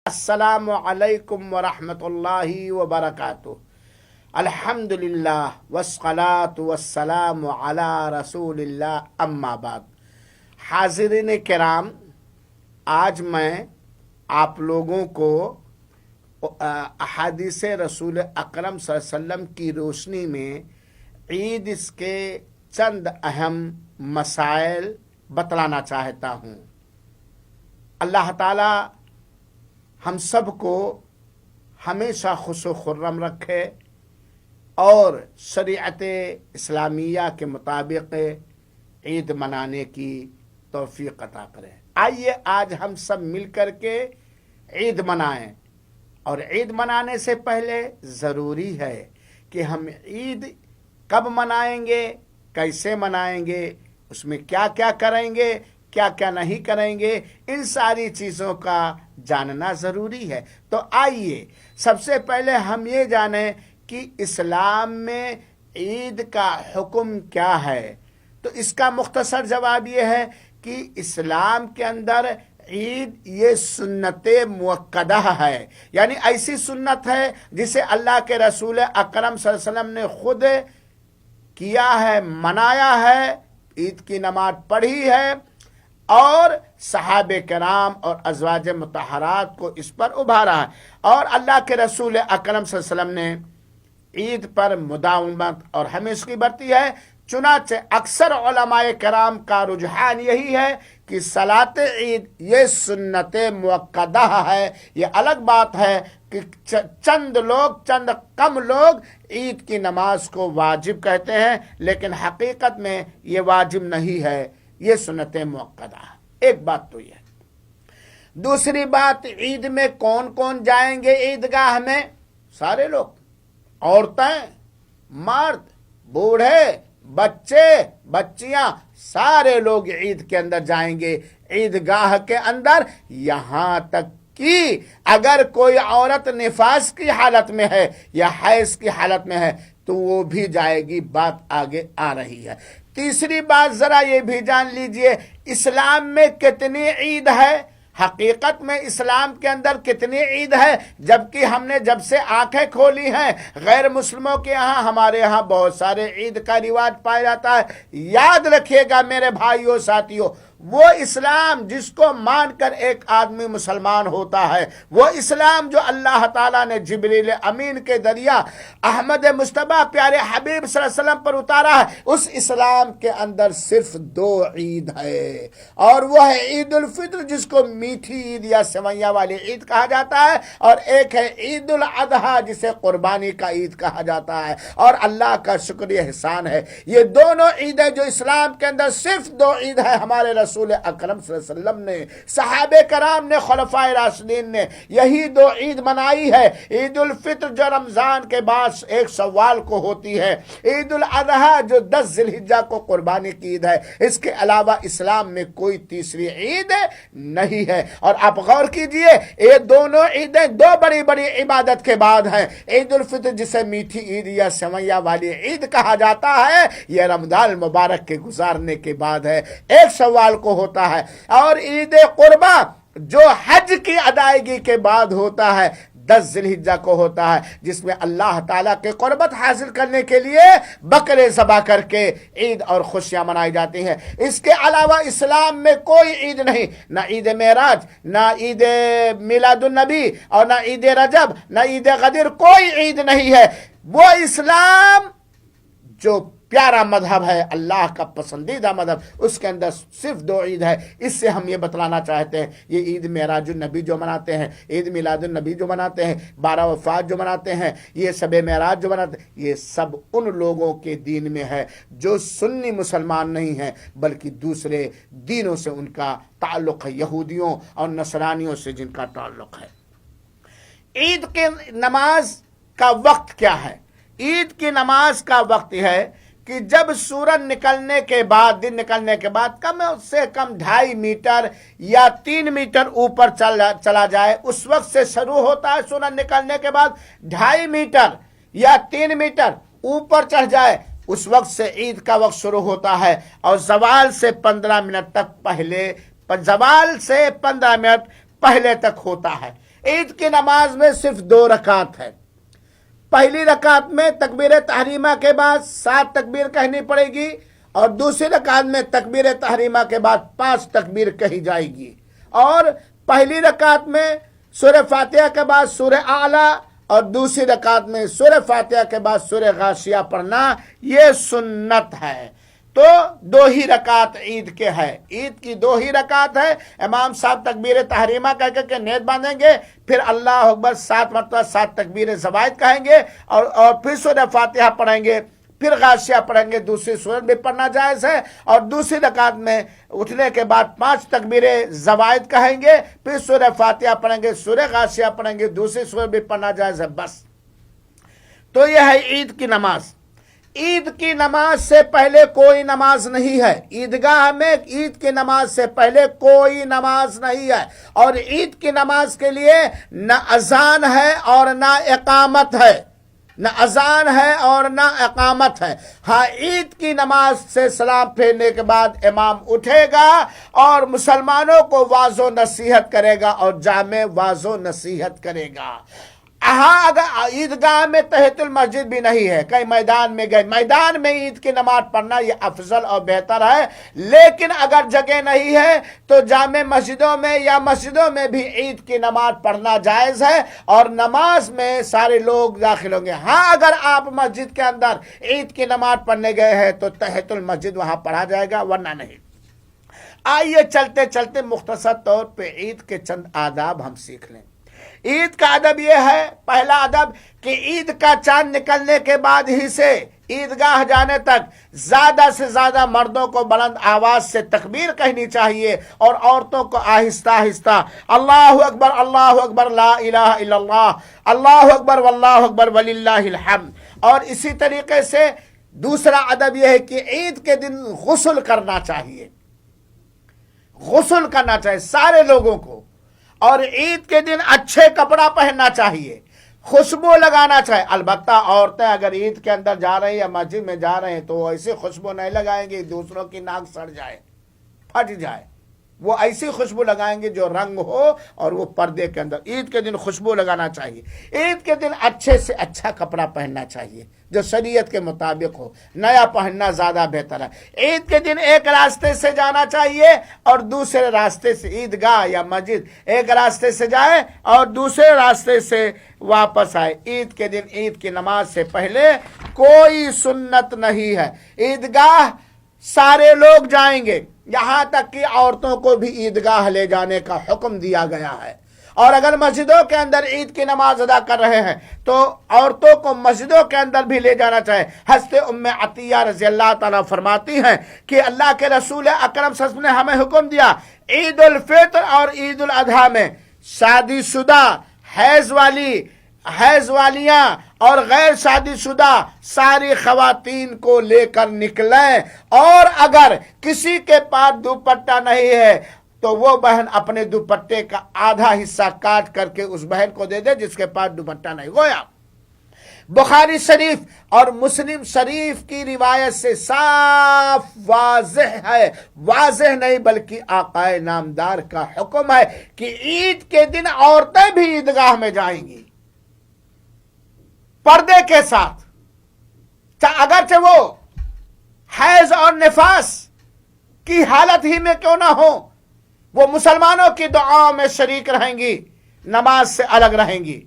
السلام علیکم ورحمۃ اللہ وبرکاتہ۔ الحمدللہ والصلاة والسلام علی رسول اللہ، اما بعد۔ حاضرین کرام، آج میں آپ لوگوں کو احادیث رسول اکرم صلی اللہ علیہ وسلم کی روشنی میں عید اس کے چند اہم مسائل بتلانا چاہتا ہوں۔ اللہ تعالی ہم سب کو ہمیشہ خوش و خرم رکھے اور شریعت اسلامیہ کے مطابق عید منانے کی توفیق عطا کرے۔ آئیے آج ہم سب مل کر کے عید منائیں، اور عید منانے سے پہلے ضروری ہے کہ ہم عید کب منائیں گے، کیسے منائیں گے، اس میں کیا کیا کریں گے، کیا کیا نہیں کریں گے، ان ساری چیزوں کا جاننا ضروری ہے۔ تو آئیے سب سے پہلے ہم یہ جانیں کہ اسلام میں عید کا حکم کیا ہے۔ تو اس کا مختصر جواب یہ ہے کہ اسلام کے اندر عید یہ سنت مؤکدہ ہے، یعنی ایسی سنت ہے جسے اللہ کے رسول اکرم صلی اللہ علیہ وسلم نے خود کیا ہے، منایا ہے، عید کی نماز پڑھی ہے، اور صحابہ کرام اور ازواج مطہرات کو اس پر ابھارا ہے، اور اللہ کے رسول اکرم صلی اللہ علیہ وسلم نے عید پر مداومت اور ہمیشگی برتی ہے۔ چنانچہ اکثر علماء کرام کا رجحان یہی ہے کہ صلاۃ عید یہ سنت مؤکدہ ہے۔ یہ الگ بات ہے کہ چند کم لوگ عید کی نماز کو واجب کہتے ہیں، لیکن حقیقت میں یہ واجب نہیں ہے، یہ سنت مؤکدہ ہے۔ ایک بات تو یہ ہے۔ دوسری بات، عید میں کون کون جائیں گے عیدگاہ میں؟ سارے لوگ، عورتیں، مرد، بوڑھے، بچے، بچیاں، سارے لوگ عید کے اندر جائیں گے عیدگاہ کے اندر، یہاں تک کہ اگر کوئی عورت نفاس کی حالت میں ہے یا حیض کی حالت میں ہے تو وہ بھی جائے گی، بات آگے آ رہی ہے۔ تیسری بات ذرا یہ بھی جان لیجئے، اسلام میں کتنی عید ہے؟ حقیقت میں اسلام کے اندر کتنی عید ہے؟ جبکہ ہم نے جب سے آنکھیں کھولی ہیں، غیر مسلموں کے ہاں، ہمارے ہاں بہت سارے عید کا رواج پایا جاتا ہے۔ یاد رکھیے گا میرے بھائیوں ساتھیوں، وہ اسلام جس کو مان کر ایک آدمی مسلمان ہوتا ہے، وہ اسلام جو اللہ تعالیٰ نے جبریل امین کے ذریعہ احمد مصطفیٰ پیارے حبیب صلی اللہ علیہ وسلم پر اتارا ہے، اس اسلام کے اندر صرف دو عید ہے، اور وہ ہے عید الفطر جس کو میٹھی عید یا سویاں والی عید کہا جاتا ہے، اور ایک ہے عید الاضحیٰ جسے قربانی کا عید کہا جاتا ہے۔ اور اللہ کا شکریہ احسان ہے، یہ دونوں عیدیں جو اسلام کے اندر صرف دو عید ہے، ہمارے رسول اکرم صلی اللہ علیہ وسلم نے، صحابہ کرام نے، خلفائے راشدین نے یہی دو عید منائی ہے۔ عید الفطر جو رمضان کے بعد 1 شوال کو ہوتی ہے، عید الاضحیٰ جو 10 ذی الحجہ کو قربانی کی عید ہے۔ اس کے علاوہ اسلام میں کوئی تیسری عید نہیں ہے۔ اور آپ غور کیجئے، یہ دونوں عیدیں دو بڑی بڑی عبادت کے بعد ہیں۔ عید الفطر جسے میٹھی عید یا سویاں والی عید کہا جاتا ہے، یہ رمضان المبارک کے گزارنے کے بعد ہے، 1 شوال کو ہوتا ہے۔ اور عید قربہ جو حج کی ادائیگی کے بعد ہوتا ہے، 10 ذی الحجہ کو ہوتا ہے، جس میں اللہ تعالیٰ کے قربت حاصل کرنے کے لیے بکرے ذبح کر کے عید اور خوشیاں منائی جاتی ہیں۔ اس کے علاوہ اسلام میں کوئی عید نہیں، نہ عید معراج، نہ عید میلاد النبی، اور نہ عید رجب، نہ عید غدیر، کوئی عید نہیں ہے۔ وہ اسلام جو پیارا مذہب ہے، اللہ کا پسندیدہ مذہب، اس کے اندر صرف دو عید ہے۔ اس سے ہم یہ بتلانا چاہتے ہیں، یہ عید معراج النبی جو مناتے ہیں، عید میلاد النبی جو مناتے ہیں، 12 وفات جو مناتے ہیں، یہ شب معراج جو مناتے ہیں، یہ سب ان لوگوں کے دین میں ہے جو سنی مسلمان نہیں ہیں، بلکہ دوسرے دینوں سے ان کا تعلق ہے، یہودیوں اور نصرانیوں سے جن کا تعلق ہے۔ عید کے نماز کا وقت کیا ہے؟ عید کی نماز کا وقت ہے کہ جب سورج نکلنے کے بعد، دن نکلنے کے بعد کم سے کم 2.5 میٹر یا 3 میٹر اوپر چلا جائے، اس وقت سے شروع ہوتا ہے۔ سورج نکلنے کے بعد 2.5 میٹر یا 3 میٹر اوپر چڑھ جائے، اس وقت سے عید کا وقت شروع ہوتا ہے، اور زوال سے 15 منٹ تک پہلے، زوال سے 15 منٹ پہلے تک ہوتا ہے۔ عید کی نماز میں صرف 2 رکعت ہے. پہلی رکعت میں تکبیر تحریمہ کے بعد 7 تکبیر کہنی پڑے گی اور دوسری رکعت میں تکبیر تحریمہ کے بعد 5 تکبیر کہی جائے گی. اور پہلی رکعت میں سورہ فاتحہ کے بعد سورہ اعلیٰ اور دوسری رکعت میں سورہ فاتحہ کے بعد سورہ غاشیہ پڑھنا یہ سنت ہے. تو 2 ہی رکعت عید کے ہے. عید کی 2 ہی رکعت ہے. امام صاحب تکبیر تحریمہ کہہ کے نیت باندھیں گے، پھر اللہ اکبر 7 مرتبہ 7 تکبیر زوائد کہیں گے اور پھر سورہ فاتحہ پڑھیں گے، پھر غاشیہ پڑھیں گے. دوسری سورت بھی پڑھنا جائز ہے اور دوسری رکعت میں اٹھنے کے بعد 5 تکبیر زوائد کہیں گے، پھر سورہ فاتحہ پڑھیں گے، سورہ غاشیہ پڑھیں گے، دوسری سورت بھی پڑھنا جائز ہے. بس تو یہ ہے عید کی نماز. عید کی نماز سے پہلے کوئی نماز نہیں ہے. عیدگاہ میں عید کی نماز سے پہلے کوئی نماز نہیں ہے. اور عید کی نماز کے لیے نہ اذان ہے اور نہ اقامت ہے. نہ اذان ہے اور نہ اقامت ہے. ہاں، عید کی نماز سے سلام پھیرنے کے بعد امام اٹھے گا اور مسلمانوں کو واعظ و نصیحت کرے گا اور جامع واعظ و نصیحت کرے گا. ہاں، اگر عیدگاہ میں تحیۃ المسجد بھی نہیں ہے، کہیں میدان میں گئے، میدان میں عید کی نماز پڑھنا یہ افضل اور بہتر ہے. لیکن اگر جگہ نہیں ہے تو جامع مسجدوں میں یا مسجدوں میں بھی عید کی نماز پڑھنا جائز ہے اور نماز میں سارے لوگ داخل ہوں گے. ہاں، اگر آپ مسجد کے اندر عید کی نماز پڑھنے گئے ہیں تو تحیۃ المسجد وہاں پڑھا جائے گا، ورنہ نہیں. آئیے چلتے چلتے مختصر طور پہ عید کے چند آداب ہم سیکھ لیں. عید کا ادب یہ ہے، پہلا ادب کہ عید کا چاند نکلنے کے بعد ہی سے عیدگاہ جانے تک زیادہ سے زیادہ مردوں کو بلند آواز سے تکبیر کہنی چاہیے اور عورتوں کو آہستہ آہستہ اللہ اکبر لا الہ الا اللہ، اللہ اکبر واللہ اکبر وللہ الحمد. اور اسی طریقے سے دوسرا ادب یہ ہے کہ عید کے دن غسل کرنا چاہیے. غسل کرنا چاہیے سارے لوگوں کو. اور عید کے دن اچھے کپڑا پہننا چاہیے، خوشبو لگانا چاہیے. البتہ عورتیں اگر عید کے اندر جا رہی ہیں یا مسجد میں جا رہے ہیں تو وہ ایسی خوشبو نہیں لگائیں گے دوسروں کی ناک سڑ جائے، پھٹ جائے. وہ ایسی خوشبو لگائیں گے جو رنگ ہو اور وہ پردے کے اندر. عید کے دن خوشبو لگانا چاہیے. عید کے دن اچھے سے اچھا کپڑا پہننا چاہیے جو شریعت کے مطابق ہو. نیا پہننا زیادہ بہتر ہے. عید کے دن ایک راستے سے جانا چاہیے اور دوسرے راستے سے، عیدگاہ یا مسجد ایک راستے سے جائے اور دوسرے راستے سے واپس آئے. عید کے دن عید کی نماز سے پہلے کوئی سنت نہیں ہے. عیدگاہ سارے لوگ جائیں گے، یہاں تک کہ عورتوں کو بھی عیدگاہ لے جانے کا حکم دیا گیا ہے. اور اگر مسجدوں کے اندر عید کی نماز ادا کر رہے ہیں تو عورتوں کو مسجدوں کے اندر بھی لے جانا چاہے. حضرت ام عطیہ رضی اللہ تعالیٰ فرماتی ہیں کہ اللہ کے رسول اکرم صلی اللہ علیہ وسلم نے ہمیں حکم دیا عید الفطر اور عید الاضحیٰ میں شادی شدہ، حیض والیاں اور غیر شادی شدہ ساری خواتین کو لے کر نکلیں. اور اگر کسی کے پاس دوپٹہ نہیں ہے تو وہ بہن اپنے دوپٹے کا آدھا حصہ کاٹ کر کے اس بہن کو دے دے جس کے پاس دوپٹہ نہیں. گویا بخاری شریف اور مسلم شریف کی روایت سے صاف واضح ہے، واضح نہیں بلکہ آقا نامدار کا حکم ہے کہ عید کے دن عورتیں بھی عیدگاہ میں جائیں گی پردے کے ساتھ، اگرچہ وہ حیض اور نفاس کی حالت ہی میں کیوں نہ ہو. وہ مسلمانوں کی دعاؤں میں شریک رہیں گی، نماز سے الگ رہیں گی.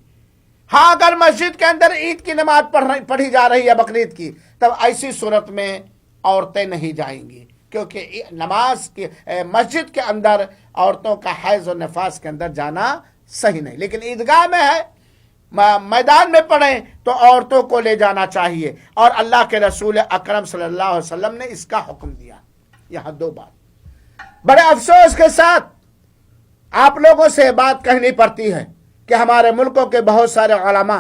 ہاں، اگر مسجد کے اندر عید کی نماز پڑھی جا رہی ہے بقرعید کی، تب ایسی صورت میں عورتیں نہیں جائیں گی کیونکہ نماز کی مسجد کے اندر عورتوں کا حیض و نفاس کے اندر جانا صحیح نہیں. لیکن عیدگاہ میں ہے، میدان میں پڑھیں تو عورتوں کو لے جانا چاہیے اور اللہ کے رسول اکرم صلی اللہ علیہ وسلم نے اس کا حکم دیا. یہاں 2 بات بڑے افسوس کے ساتھ آپ لوگوں سے بات کہنی پڑتی ہے کہ ہمارے ملکوں کے بہت سارے علماء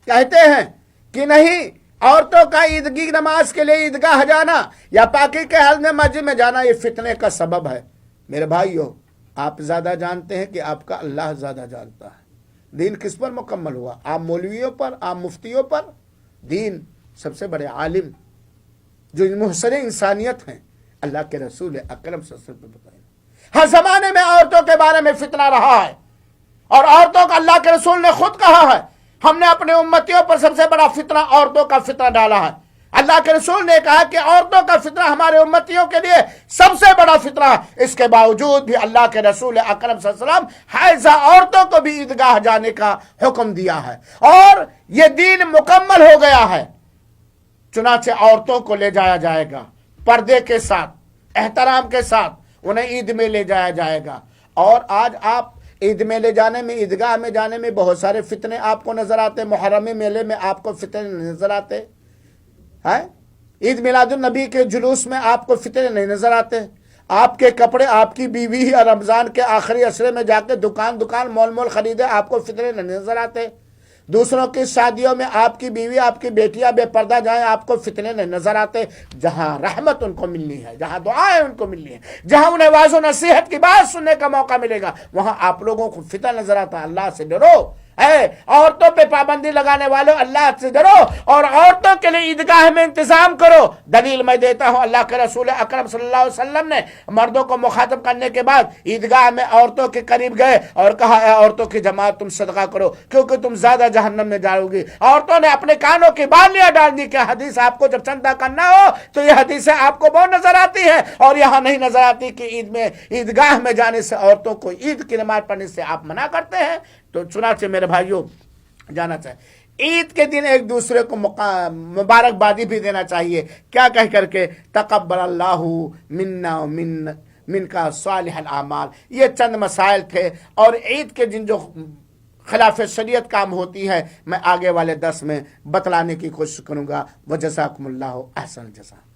کہتے ہیں کہ نہیں، عورتوں کا عید کی نماز کے لیے عیدگاہ جانا یا پاکی کے حال میں مسجد میں جانا یہ فتنے کا سبب ہے. میرے بھائیو، آپ زیادہ جانتے ہیں کہ آپ کا اللہ زیادہ جانتا ہے. دین کس پر مکمل ہوا؟ عام مولویوں پر، عام مفتیوں پر؟ دین سب سے بڑے عالم جو محسن انسانیت ہیں اللہ کے رسول اکرم صلی اللہ علیہ وسلم بتائیں. ہر زمانے میں عورتوں کے بارے میں فتنہ رہا ہے اور عورتوں کا اللہ کے رسول نے خود کہا ہے ہم نے اپنے امتیوں پر سب سے بڑا فتنہ عورتوں کا فتنہ ڈالا ہے. اللہ کے رسول نے کہا کہ عورتوں کا فتنہ ہمارے امتیوں کے لیے سب سے بڑا فتنہ ہے. اس کے باوجود بھی اللہ کے رسول اکرم صلی اللہ علیہ وسلم حائضہ عورتوں کو بھی عیدگاہ جانے کا حکم دیا ہے اور یہ دین مکمل ہو گیا ہے. چنانچہ عورتوں کو لے جایا جائے گا پردے کے ساتھ، احترام کے ساتھ انہیں عید میں لے جایا جائے گا. اور آج آپ عید میں لے جانے میں، عیدگاہ میں جانے میں بہت سارے فتنے آپ کو نظر آتے. محرم میلے میں آپ کو فتنے نظر آتے ہیں. عید میلاد النبی کے جلوس میں آپ کو فتنے نہیں نظر آتے. آپ کے کپڑے آپ کی بیوی اور رمضان کے آخری عشرے میں جا کے دکان مول خریدے، آپ کو فتنے نہیں نظر آتے. دوسروں کی شادیوں میں آپ کی بیوی، آپ کی بیٹیاں بے پردہ جائیں، آپ کو فتنے نہیں نظر آتے. جہاں رحمت ان کو ملنی ہے، جہاں دعائیں ان کو ملنی ہے، جہاں انہیں واعظ و نصیحت کی بات سننے کا موقع ملے گا، وہاں آپ لوگوں کو فتنہ نظر آتا. اللہ سے ڈرو. عورتوں پہ پابندی لگانے والوں اللہ سے ڈرو اور عورتوں کے لیے عیدگاہ میں انتظام کرو. دلیل میں دیتا ہوں، اللہ کے رسول اکرم صلی اللہ علیہ وسلم نے مردوں کو مخاطب کرنے کے بعد عیدگاہ میں عورتوں کے قریب گئے اور کہا اے عورتوں کی جماعت تم صدقہ کرو کیونکہ تم زیادہ جہنم میں جاؤ گی. عورتوں نے اپنے کانوں کی بالیاں ڈال دی کہ حدیث آپ کو جب چندہ کرنا ہو تو یہ حدیثیں آپ کو بہت نظر آتی ہیں اور یہاں نہیں نظر آتی کہ عیدگاہ میں جانے سے عورتوں کو عید کی نماز پڑھنے سے آپ منع کرتے ہیں. تو چنانچہ میرے بھائیوں جانا چاہیے عید کے دن ایک دوسرے کو مبارکبادی بھی دینا چاہیے. کیا کہہ کر کے تقبل اللہ منا من کا صالح الاعمال. یہ چند مسائل تھے اور عید کے دن جو خلاف شریعت کام ہوتی ہے میں آگے والے درس میں بتلانے کی کوشش کروں گا. وجزاکم اللہ احسن الجزا.